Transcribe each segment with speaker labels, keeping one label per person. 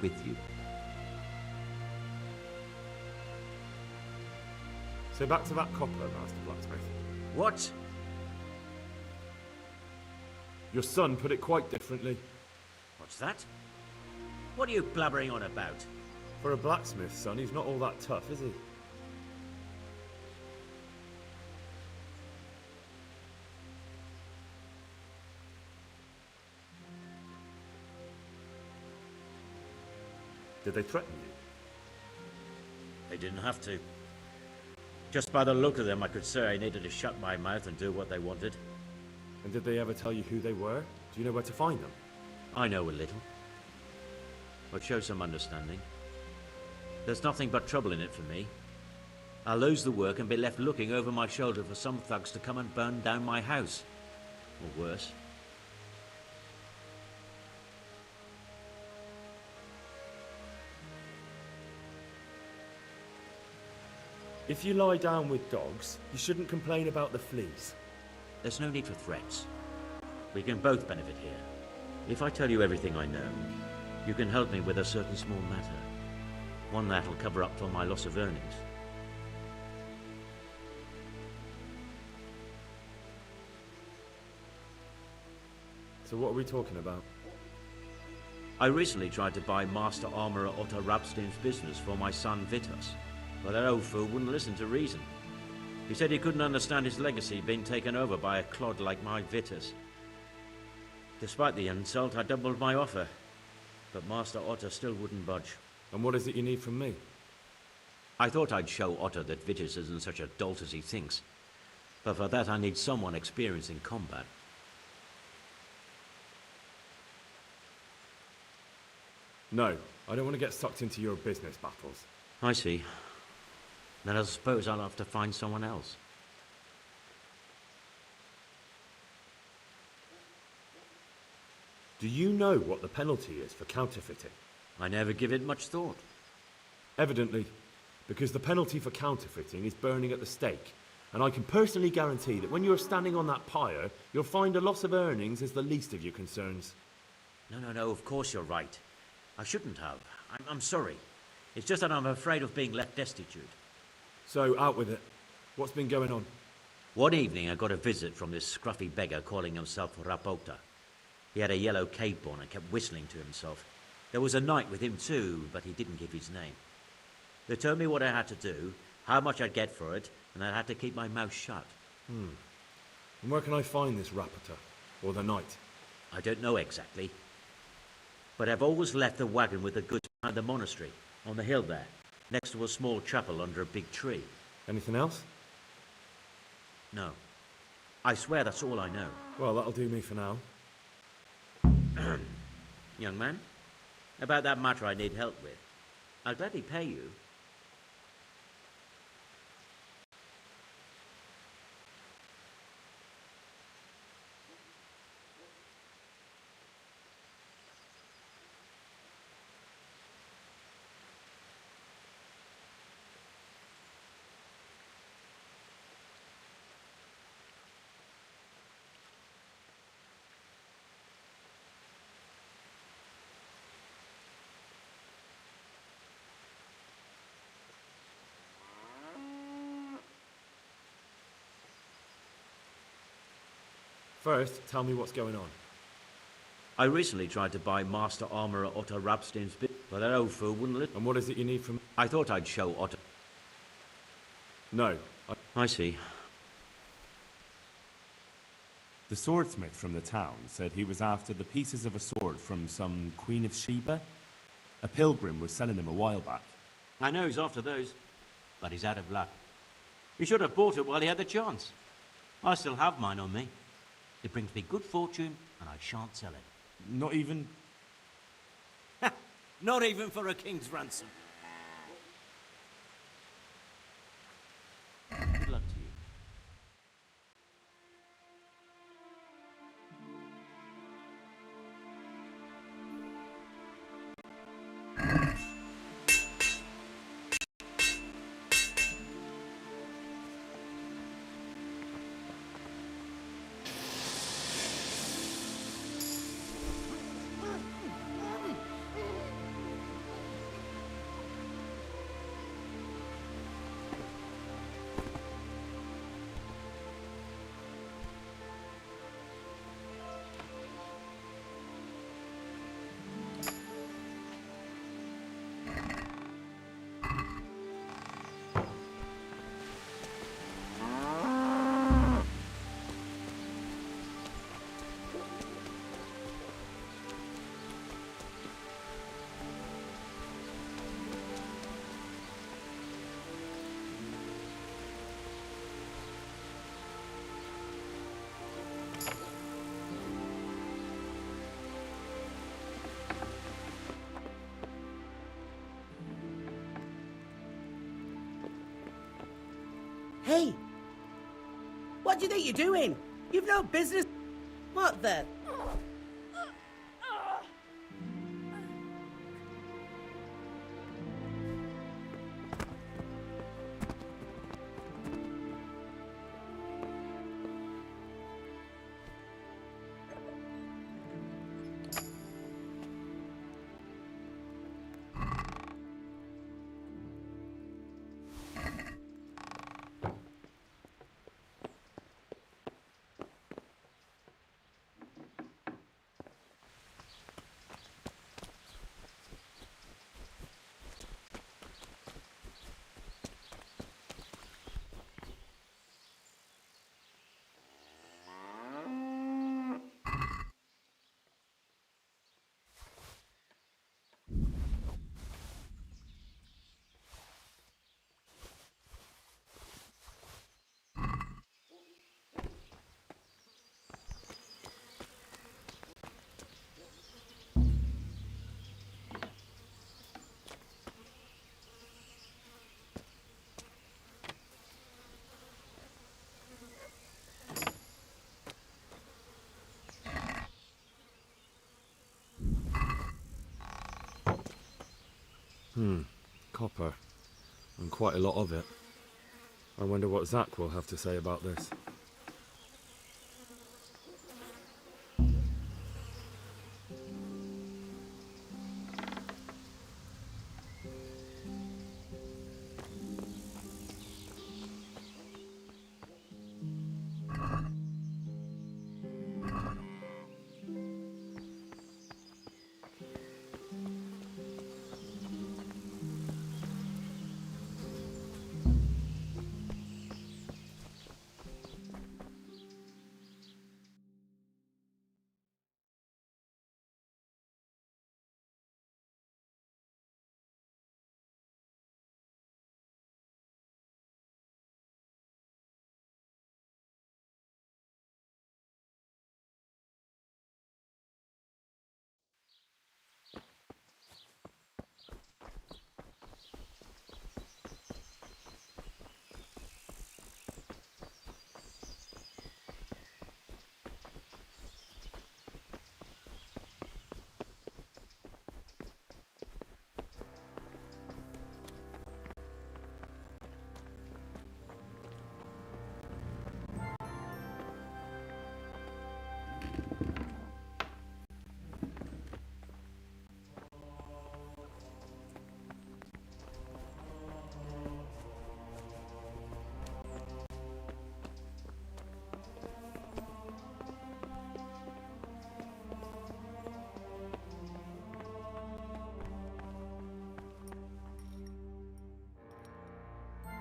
Speaker 1: with you.
Speaker 2: So back to that copper, Master Blacksmith.
Speaker 1: What?
Speaker 2: Your son put it quite differently.
Speaker 1: What's that? What are you blabbering on about?
Speaker 2: For a blacksmith, son, he's not all that tough, is he? Did they threaten you?
Speaker 1: They didn't have to. Just by the look of them, I could say I needed to shut my mouth and do what they wanted.
Speaker 2: And did they ever tell you who they were? Do you know where to find them?
Speaker 1: I know a little. But show some understanding. There's nothing but trouble in it for me. I'll lose the work and be left looking over my shoulder for some thugs to come and burn down my house. Or worse.
Speaker 2: If you lie down with dogs, you shouldn't complain about the fleas.
Speaker 1: There's no need for threats. We can both benefit here. If I tell you everything I know, you can help me with a certain small matter. One that'll cover up for my loss of earnings.
Speaker 2: So what are we talking about?
Speaker 1: I recently tried to buy Master Armourer Otto Rapstein's business for my son Vitus, but that old fool wouldn't listen to reason. He said he couldn't understand his legacy being taken over by a clod like my Vitus. Despite the insult, I doubled my offer, but Master Otto still wouldn't budge.
Speaker 2: And what is it you need from me?
Speaker 1: I thought I'd show Otto that Vitus isn't such a dolt as he thinks, but for that I need someone experienced in combat.
Speaker 2: No, I don't want to get sucked into your business battles.
Speaker 1: I see. Then I suppose I'll have to find someone else.
Speaker 2: Do you know what the penalty is for counterfeiting?
Speaker 1: I never give it much thought.
Speaker 2: Evidently, because the penalty for counterfeiting is burning at the stake. And I can personally guarantee that when you're standing on that pyre, you'll find a loss of earnings is the least of your concerns.
Speaker 1: No, of course you're right. I shouldn't have. I'm sorry. It's just that I'm afraid of being left destitute.
Speaker 2: So, out with it. What's been going on?
Speaker 1: One evening I got a visit from this scruffy beggar calling himself Rapota. He had a yellow cape on and kept whistling to himself. There was a knight with him too, but he didn't give his name. They told me what I had to do, how much I'd get for it, and I had to keep my mouth shut.
Speaker 2: And where can I find this Rapota? Or the knight?
Speaker 1: I don't know exactly. But I've always left the wagon with the goods behind the monastery, on the hill there, next to a small chapel under a big tree.
Speaker 2: Anything else?
Speaker 1: No. I swear that's all I know.
Speaker 2: Well, that'll do me for now.
Speaker 1: Young man, about that matter I need help with. I'll gladly pay you.
Speaker 2: First, tell me what's going on.
Speaker 1: I recently tried to buy Master Armourer Otto Rapstein's bit, but that old fool wouldn't listen.
Speaker 2: And what is it you need from...
Speaker 1: I thought I'd show Otto.
Speaker 2: No.
Speaker 1: I see.
Speaker 3: The swordsmith from the town said he was after the pieces of a sword from some Queen of Sheba. A pilgrim was selling him a while back.
Speaker 1: I know he's after those, but he's out of luck. He should have bought it while he had the chance. I still have mine on me. It brings me good fortune, and I shan't sell it.
Speaker 3: Not even...
Speaker 1: Not even for a king's ransom. Good luck to you.
Speaker 4: Hey! What do you think you're doing? You've no business... What the...
Speaker 2: Copper. And quite a lot of it. I wonder what Zach will have to say about this.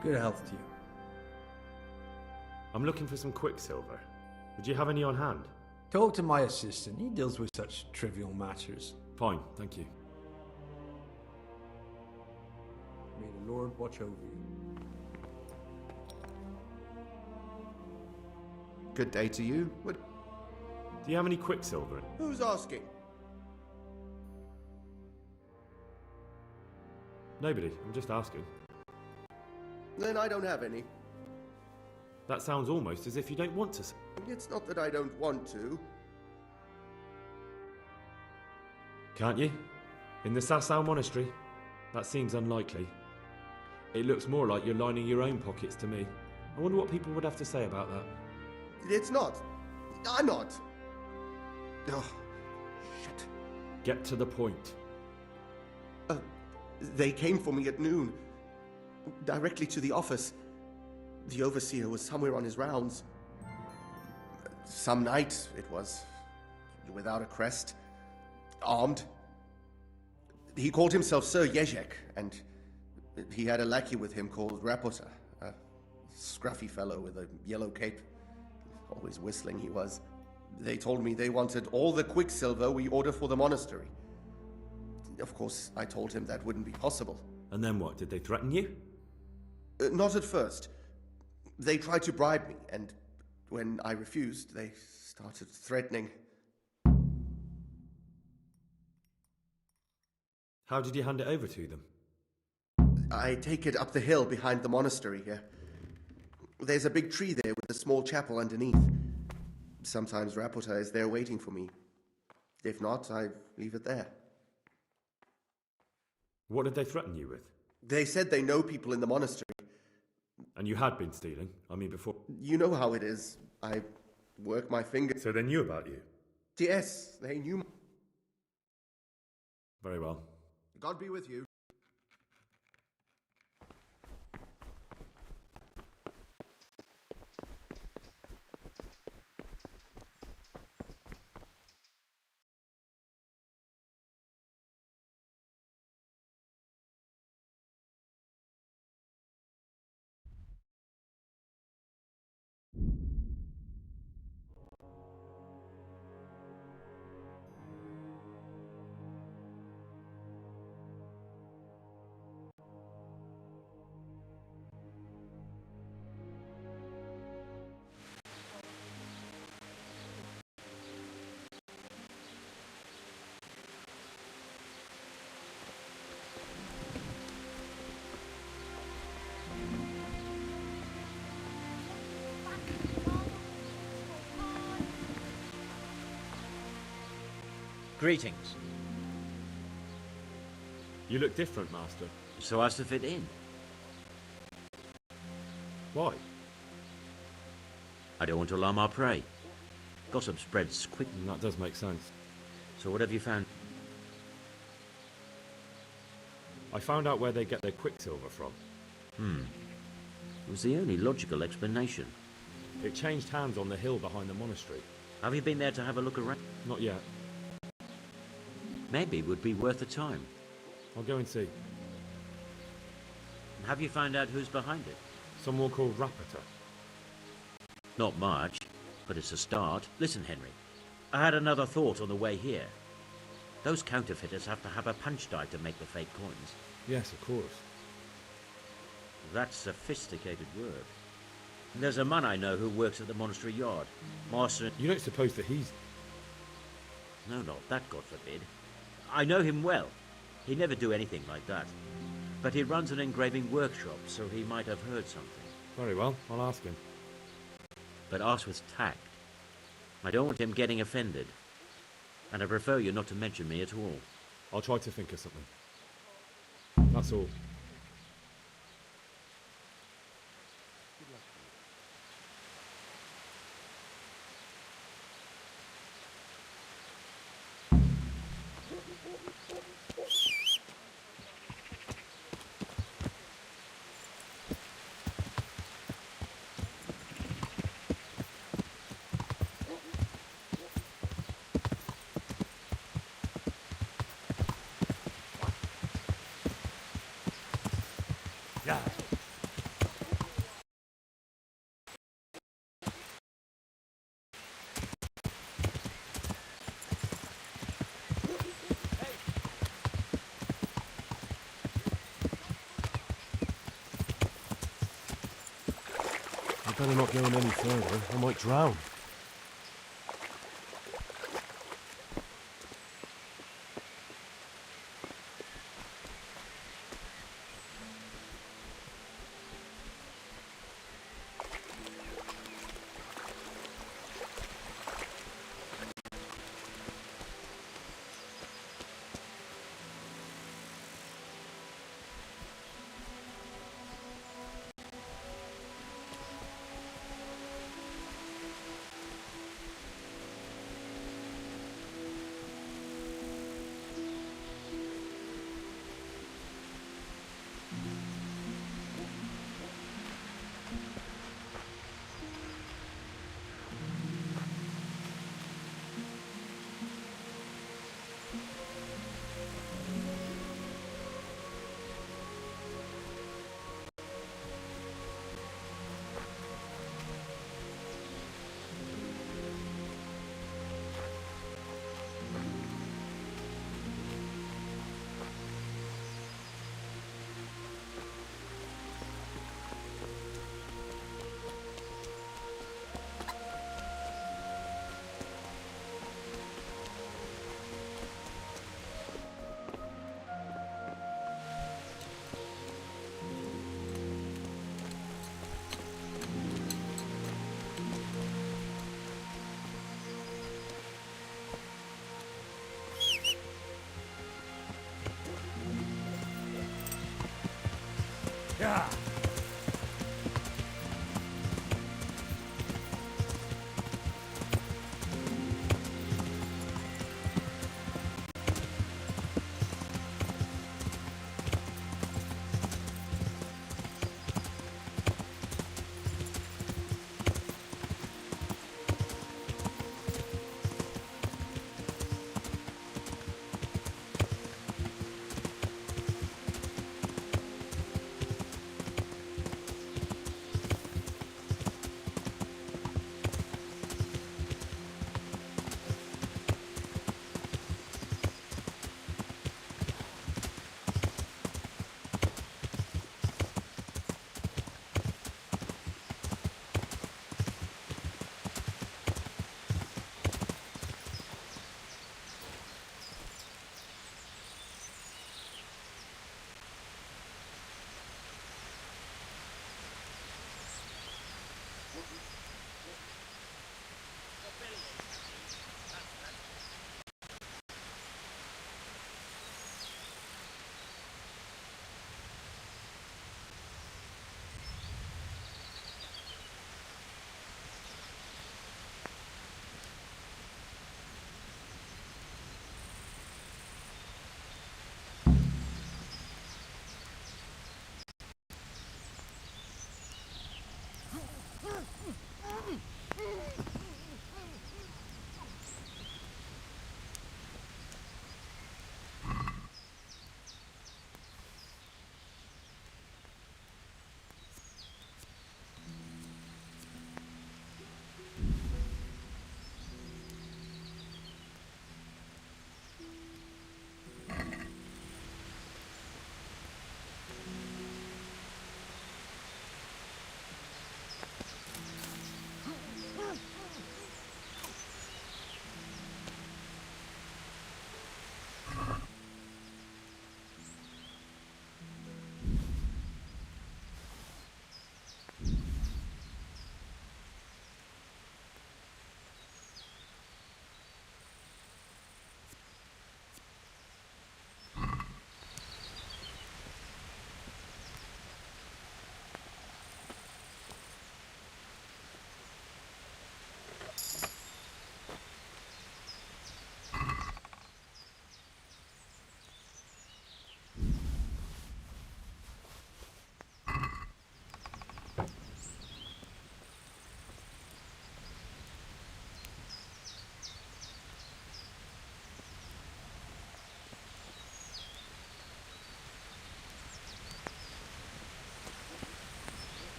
Speaker 5: Good health to you.
Speaker 2: I'm looking for some quicksilver. Would you have any on hand?
Speaker 5: Talk to my assistant. He deals with such trivial matters.
Speaker 2: Fine, thank you.
Speaker 5: May the Lord watch over you.
Speaker 6: Good day to you. What?
Speaker 2: Do you have any quicksilver?
Speaker 6: Who's asking?
Speaker 2: Nobody, I'm just asking.
Speaker 6: Then I don't have any.
Speaker 2: That sounds almost as if you don't want to.
Speaker 6: It's not that I don't want to.
Speaker 2: Can't you? In the Sasau monastery? That seems unlikely. It looks more like you're lining your own pockets to me. I wonder what people would have to say about that.
Speaker 6: It's not. I'm not. Oh, shit.
Speaker 2: Get to the point.
Speaker 6: They came for me at noon. Directly to the office. The overseer was somewhere on his rounds. Some night, it was. Without a crest. Armed. He called himself Sir Jezek, and he had a lackey with him called Rapota, a scruffy fellow with a yellow cape. Always whistling he was. They told me they wanted all the quicksilver we order for the monastery. Of course, I told him that wouldn't be possible.
Speaker 2: And then what? Did they threaten you?
Speaker 6: Not at first. They tried to bribe me, and when I refused, they started threatening.
Speaker 2: How did you hand it over to them?
Speaker 6: I take it up the hill behind the monastery here. There's a big tree there with a small chapel underneath. Sometimes Rapota is there waiting for me. If not, I leave it there.
Speaker 2: What did they threaten you with?
Speaker 6: They said they know people in the monastery.
Speaker 2: And you had been stealing? I mean, before...
Speaker 6: You know how it is. I work my fingers.
Speaker 2: So they knew about you?
Speaker 6: Yes, they knew.
Speaker 2: Very well.
Speaker 6: God be with you.
Speaker 1: Greetings.
Speaker 2: You look different, Master.
Speaker 1: So as to fit in.
Speaker 2: Why?
Speaker 1: I don't want to alarm our prey. Gossip spreads quick.
Speaker 2: That does make sense.
Speaker 1: So what have you found?
Speaker 2: I found out where they get their quicksilver from.
Speaker 1: It was the only logical explanation.
Speaker 2: It changed hands on the hill behind the monastery.
Speaker 1: Have you been there to have a look around?
Speaker 2: Not yet.
Speaker 1: Maybe it would be worth the time.
Speaker 2: I'll go and see.
Speaker 1: Have you found out who's behind it?
Speaker 2: Someone called Rapota.
Speaker 1: Not much, but it's a start. Listen, Henry. I had another thought on the way here. Those counterfeiters have to have a punch die to make the fake coins.
Speaker 2: Yes, of course.
Speaker 1: That's sophisticated work. There's a man I know who works at the monastery yard. Master...
Speaker 2: You don't suppose that he's...
Speaker 1: No, not that, God forbid. I know him well. He'd never do anything like that. But he runs an engraving workshop, so he might have heard something.
Speaker 2: Very well, I'll ask him.
Speaker 1: But ask with tact. I don't want him getting offended. And I prefer you not to mention me at all.
Speaker 2: I'll try to think of something. That's all. I better not go any further. I might drown.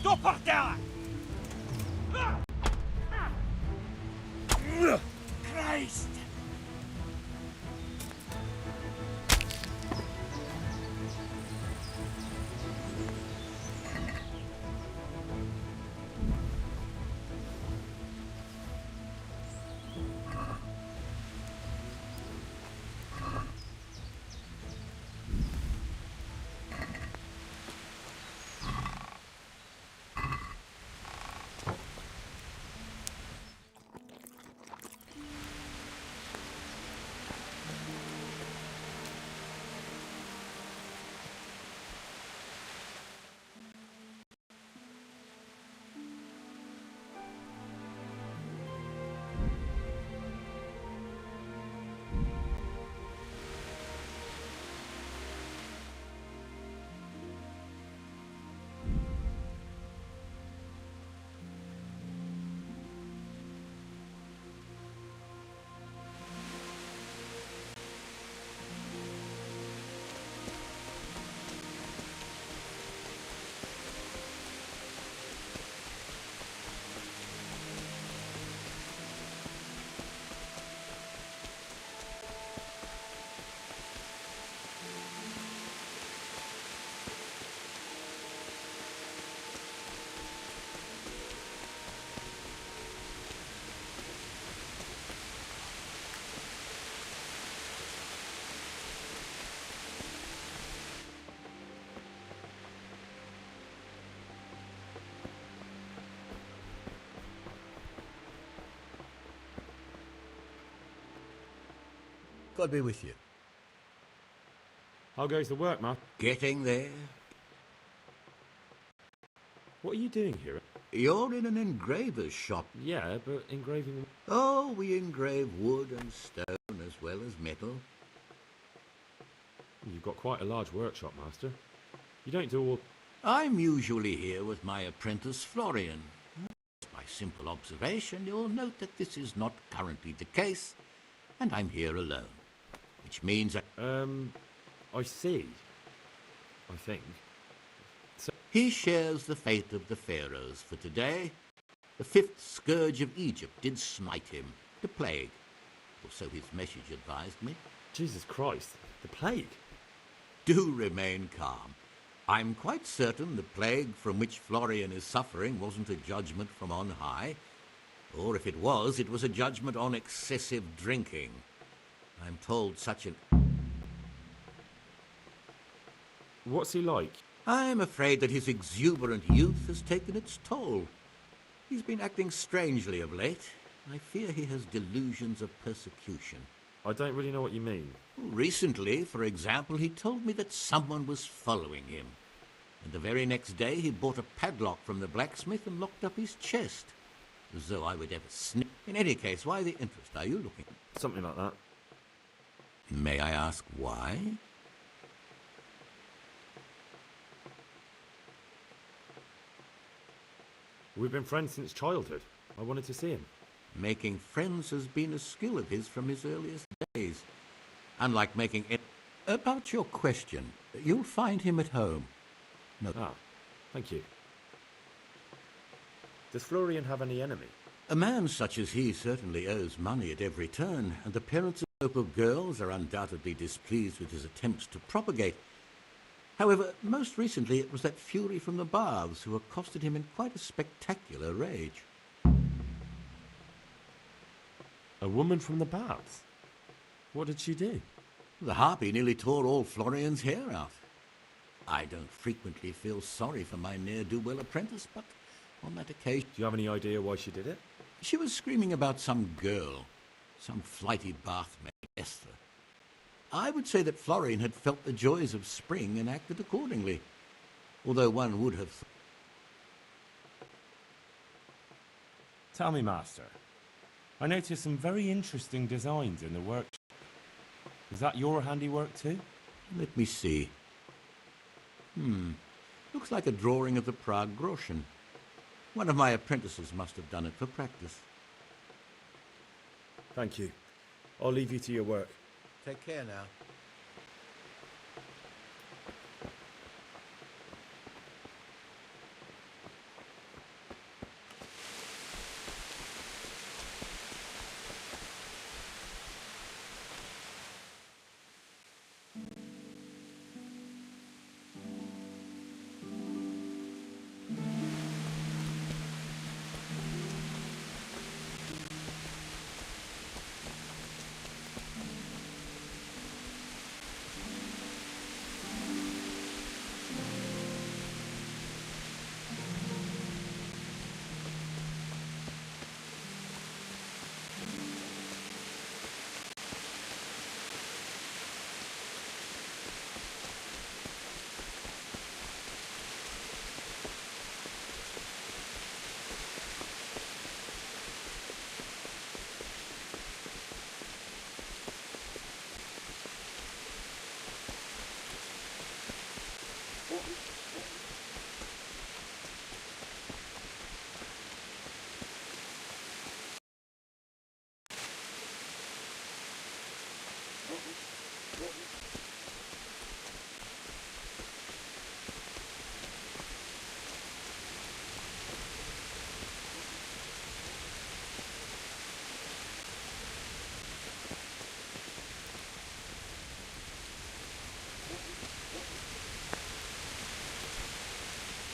Speaker 7: Doppelterra! Christ!
Speaker 8: God be with you.
Speaker 2: How goes the work, Matt?
Speaker 8: Getting there.
Speaker 2: What are you doing here?
Speaker 8: You're in an engraver's shop.
Speaker 2: Yeah, but engraving...
Speaker 8: Oh, we engrave wood and stone as well as metal.
Speaker 2: You've got quite a large workshop, Master. You don't do all...
Speaker 8: I'm usually here with my apprentice Florian. By simple observation, you'll note that this is not currently the case, and I'm here alone. Which means that...
Speaker 2: I see. I think. So...
Speaker 8: He shares the fate of the pharaohs for today. The fifth scourge of Egypt did smite him, the plague. Or so his message advised me.
Speaker 2: Jesus Christ, the plague?
Speaker 8: Do remain calm. I'm quite certain the plague from which Florian is suffering wasn't a judgment from on high. Or if it was a judgment on excessive drinking. I'm told such an...
Speaker 2: What's he like?
Speaker 8: I'm afraid that his exuberant youth has taken its toll. He's been acting strangely of late. I fear he has delusions of persecution.
Speaker 2: I don't really know what you mean.
Speaker 8: Recently, for example, he told me that someone was following him. And the very next day he bought a padlock from the blacksmith and locked up his chest. As though I would ever snip. In any case, why the interest? Are you looking?
Speaker 2: Something like that.
Speaker 8: May I ask why?
Speaker 2: We've been friends since childhood. I wanted to see him.
Speaker 8: Making friends has been a skill of his from his earliest days. Unlike making... About your question, you'll find him at home. No.
Speaker 2: Ah, thank you. Does Florian have any enemy?
Speaker 8: A man such as he certainly owes money at every turn, and the parents of local girls are undoubtedly displeased with his attempts to propagate. However, most recently it was that fury from the baths who accosted him in quite a spectacular rage.
Speaker 3: A woman from the baths? What did she do?
Speaker 8: The harpy nearly tore all Florian's hair out. I don't frequently feel sorry for my ne'er-do-well apprentice, but on that occasion...
Speaker 2: Do you have any idea why she did it?
Speaker 8: She was screaming about some girl, some flighty bathmaid, Esther. I would say that Florian had felt the joys of spring and acted accordingly, although one would have...
Speaker 3: Tell me, Master. I noticed some very interesting designs in the workshop. Is that your handiwork too?
Speaker 8: Let me see. Looks like a drawing of the Prague Groschen. One of my apprentices must have done it for practice.
Speaker 2: Thank you. I'll leave you to your work.
Speaker 5: Take care now.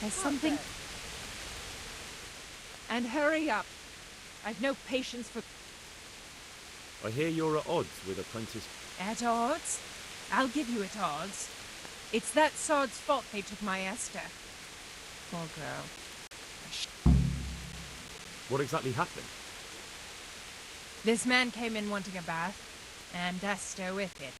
Speaker 9: There's something... And hurry up. I've no patience for...
Speaker 2: I hear you're at odds with Apprentice...
Speaker 9: At odds? I'll give you at odds. It's that sod's fault they took my Esther. Poor girl.
Speaker 2: What exactly happened?
Speaker 9: This man came in wanting a bath, and Esther with it.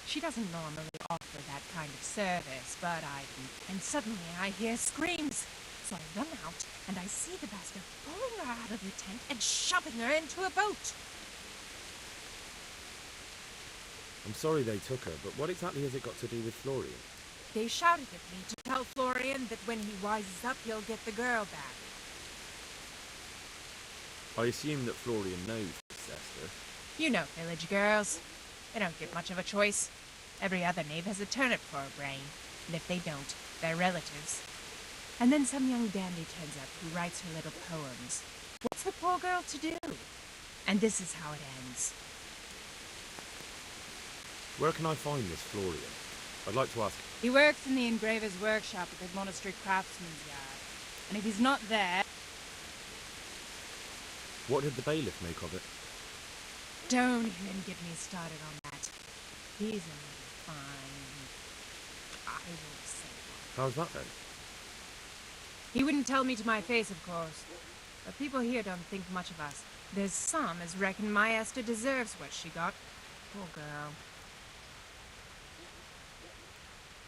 Speaker 9: She doesn't normally offer that kind of service, but I do. And suddenly I hear screams. So I run out, and I see the bastard pulling her out of the tent and shoving her into a boat.
Speaker 2: I'm sorry they took her, but what exactly has it got to do with Florian?
Speaker 9: They shouted at me to tell Florian that when he wises up, he'll get the girl back.
Speaker 2: I assume that Florian knows this, Esther.
Speaker 9: You know village girls. They don't get much of a choice. Every other knave has a turnip for a brain, and if they don't, they're relatives. And then some young dandy turns up who writes her little poems. What's the poor girl to do? And this is how it ends.
Speaker 2: Where can I find this Florian? I'd like to ask...
Speaker 9: He works in the engraver's workshop at the monastery craftsman's yard. And if he's not there...
Speaker 2: What did the bailiff make of it?
Speaker 9: Don't even get me started on that. He's a little fine. I won't say that.
Speaker 2: How's that then?
Speaker 9: He wouldn't tell me to my face, of course. But people here don't think much of us. There's some as reckon my Esther deserves what she got. Poor girl.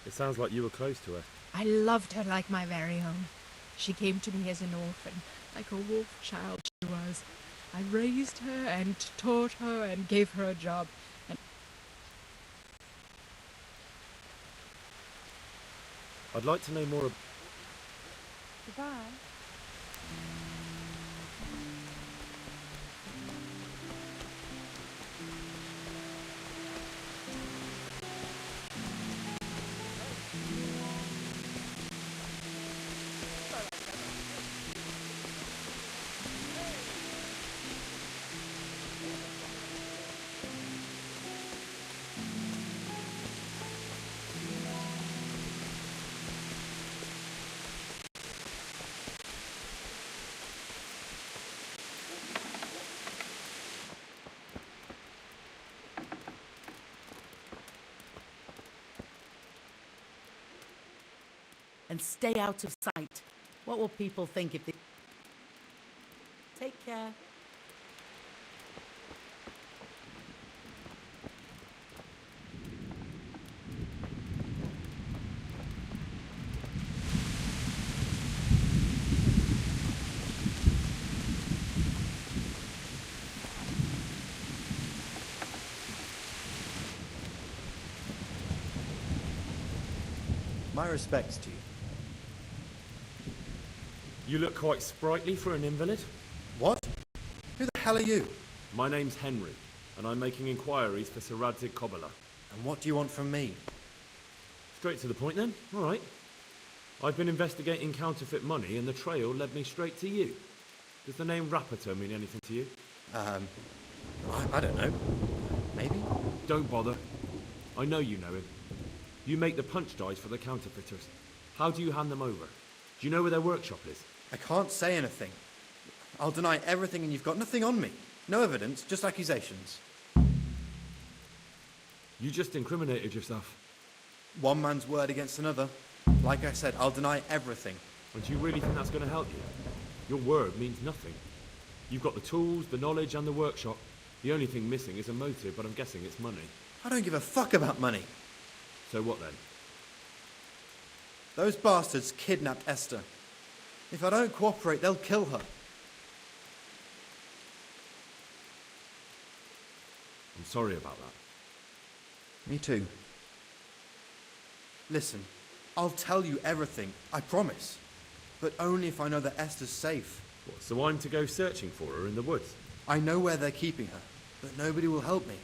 Speaker 2: It sounds like you were close to her.
Speaker 9: I loved her like my very own. She came to me as an orphan, like a wolf child she was. I raised her and taught her and gave her a job. And
Speaker 2: I'd like to know more about...
Speaker 9: goodbye.
Speaker 4: And stay out of sight. What will people think if they... Take care.
Speaker 10: My respects to you.
Speaker 2: You look quite sprightly for an invalid.
Speaker 10: What? Who the hell are you?
Speaker 2: My name's Henry, and I'm making inquiries for Sir Radzig Kobyla.
Speaker 10: And what do you want from me?
Speaker 2: Straight to the point then? All right. I've been investigating counterfeit money, and the trail led me straight to you. Does the name Rappator mean anything to you?
Speaker 10: I don't know. Maybe?
Speaker 2: Don't bother. I know you know him. You make the punch dies for the counterfeiters. How do you hand them over? Do you know where their workshop is?
Speaker 10: I can't say anything. I'll deny everything and you've got nothing on me. No evidence, just accusations.
Speaker 2: You just incriminated yourself.
Speaker 10: One man's word against another. Like I said, I'll deny everything.
Speaker 2: And do you really think that's going to help you? Your word means nothing. You've got the tools, the knowledge, and the workshop. The only thing missing is a motive, but I'm guessing it's money.
Speaker 10: I don't give a fuck about money.
Speaker 2: So what then?
Speaker 10: Those bastards kidnapped Esther. If I don't cooperate, they'll kill her.
Speaker 2: I'm sorry about that.
Speaker 10: Me too. Listen, I'll tell you everything, I promise. But only if I know that Esther's safe.
Speaker 2: What, so I'm to go searching for her in the woods?
Speaker 10: I know where they're keeping her, but nobody will help me.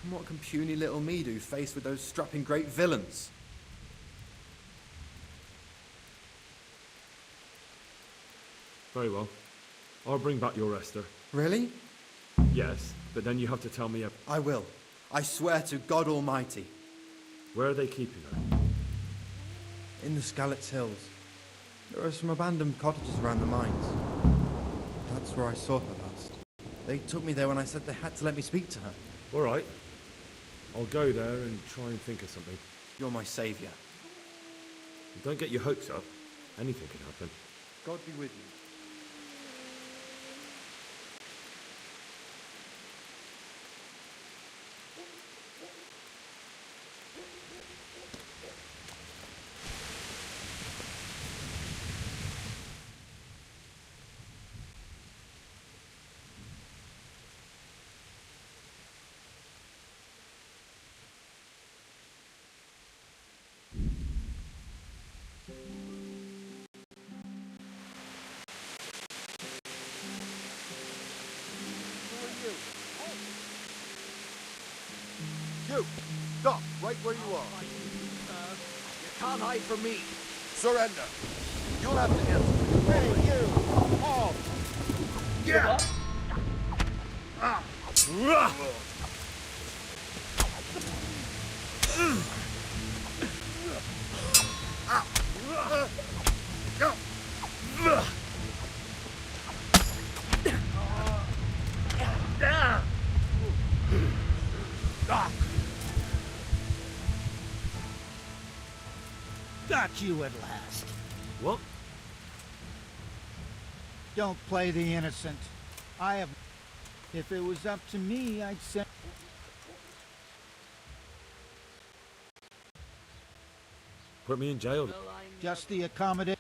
Speaker 10: And what can puny little me do faced with those strapping great villains?
Speaker 2: Very well. I'll bring back your Esther.
Speaker 10: Really?
Speaker 2: Yes, but then you have to tell me
Speaker 10: I will. I swear to God Almighty.
Speaker 2: where are they keeping her?
Speaker 10: In the Scallops Hills. There are some abandoned cottages around the mines. That's where I saw her last. They took me there when I said they had to let me speak to her.
Speaker 2: All right. I'll go there and try and think of something.
Speaker 10: You're my saviour.
Speaker 2: Don't get your hopes up. Anything can happen.
Speaker 10: God be with you.
Speaker 11: You! Stop! Right where you are. You can't hide from me. Surrender. You'll have to answer. Hey, you! All! Yeah!
Speaker 7: Got you at last.
Speaker 2: What?
Speaker 7: Don't play the innocent. I have... If it was up to me, I'd say...
Speaker 2: Put me in jail.
Speaker 7: Just the accommodation.